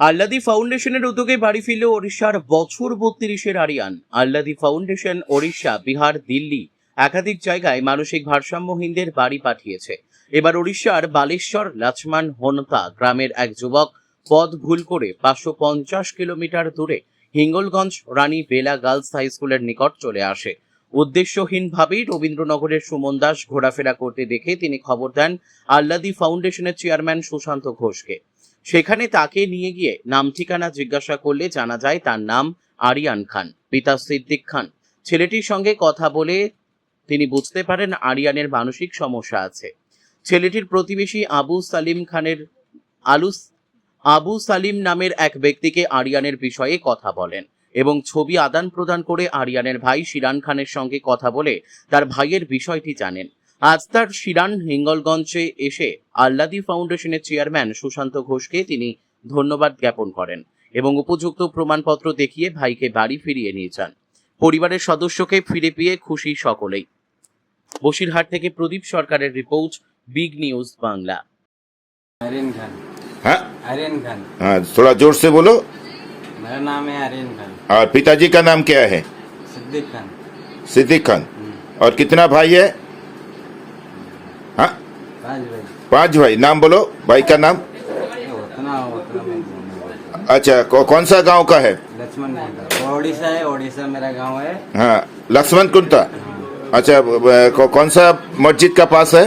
আল্লাদি ফাউন্ডেশনের উদ্যোগে বাড়ি ফিরল ওড়িশার বছর 32-এর আরিয়ান। আল্লাদি ফাউন্ডেশন ওড়িশা, বিহার, দিল্লি একাধিক জায়গায় মানসিক ভারসাম্যহীনদের বাড়ি পাঠিয়েছে। এবার ওড়িশার বালেশ্বর লক্ষ্মণ হোনতা গ্রামের এক যুবক পথ ভুল করে 550 কিলোমিটার দূরে হিঙ্গলগঞ্জ রানী বেলা গার্লস হাই স্কুলের নিকট চলে আসে। উদ্দেশ্যহীনভাবেই রবীন্দ্রনগরের সুমন দাস ঘোরাফেরা করতে দেখে তিনি খবর দেন আল্লাদি ফাউন্ডেশনের চেয়ারম্যান সুশান্ত ঘোষকে। সেখানে তাকে নিয়ে গিয়ে নাম ঠিকানা জিজ্ঞাসা করলে জানা যায় তার নাম আরিয়ান খান, পিতা সিদ্দিক খান। ছেলেটির সঙ্গে কথা বলে তিনি বুঝতে পারেন আরিয়ানের মানসিক সমস্যা আছে। ছেলেটির প্রতিবেশী আবু সালিম নামের এক ব্যক্তিকে আরিয়ানের বিষয়ে কথা বলেন এবং ছবি আদান প্রদান করে আরিয়ানের ভাই শিরান খানের সঙ্গে কথা বলে তার ভাইয়ের বিষয়টি জানেন। আজ তার শিরান হিঙ্গলগঞ্জে এসে আল্লাদি ফাউন্ডেশনের চেয়ারম্যান সুশান্ত ঘোষকে তিনি ধন্যবাদ জ্ঞাপন করেন এবং উপযুক্ত প্রমাণপত্র দেখিয়ে ভাইকে বাড়ি ফিরিয়ে নিয়ে যান। পরিবারের সদস্যকে ফিরে পেয়ে খুশি সকলেই। বসিরহাট থেকে প্রদীপ সরকারের রিপোর্ট, बिग न्यूज बांग्ला। आर्यन खान। हाँ आर्यन खान। हाँ, थोड़ा जोर से बोलो। मेरा नाम है आर्यन खान। और पिताजी का नाम क्या है? सिद्दीक खान। सिद्दीक खान। और कितना भाई है? हाँ, 5 भाई। 5 भाई। नाम बोलो भाई का नाम। उतना मैं बोलूंगा। अच्छा, कौन सा गांव का है? लक्ष्मण नहीं था, वो ओडिशा है, ओडिशा मेरा गांव है। हाँ, लक्ष्मण कुंता। अच्छा, कौन सा मस्जिद का पास है?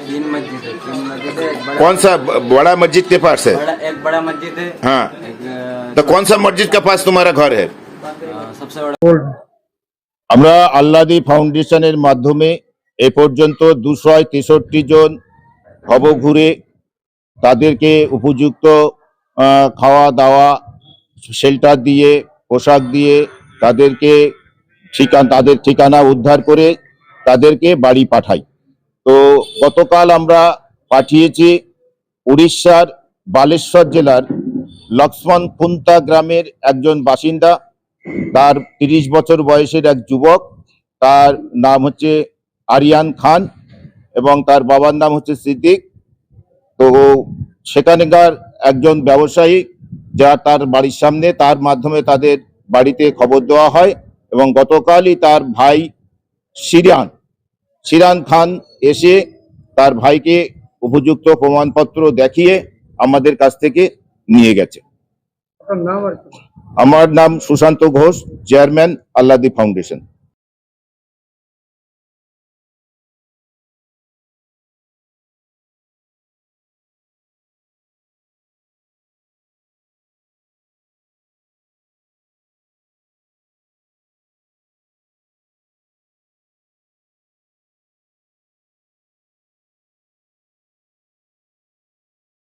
3 मस्जिद है, 3 मस्जिद है। एक बड़ा, कौन सा बड़ा मस्जिद के पास है? एक बड़ा मस्जिद है। हाँ, एक तो कौन सा मस्जिद के पास तुम्हारा घर है? सबसे बड़ा। আমরা আল্লাদি ফাউন্ডেশনের মাধ্যমে এ পর্যন্ত 263 জন ভবঘুরে তাদেরকে উপযুক্ত খাওয়া দাওয়া, শেল্টার দিয়ে, পোশাক দিয়ে তাদের ঠিকানা উদ্ধার করে তাদেরকে বাড়ি পাঠাই। তো গতকাল আমরা পাঠিয়েছি উড়িষ্যার বালেশ্বর জেলার লক্ষ্মণ খুন্তা গ্রামের একজন বাসিন্দা, তার 30 বছর বয়সের এক যুবক, তার নাম হচ্ছে আরিয়ান খান এবং তার বাবার নাম হচ্ছে সিদ্দিক। তো সেখানকার একজন ব্যবসায়ী যা তার বাড়ির সামনে, তার মাধ্যমে তাদের বাড়িতে খবর দেওয়া হয় এবং গতকালই তার ভাই শিরান খান এসে তার ভাইকে উপযুক্ত প্রমাণপত্র দেখিয়ে আমাদের কাছ থেকে নিয়ে গেছে। আমার নাম সুশান্ত ঘোষ, চেয়ারম্যান আল্লাদি ফাউন্ডেশন।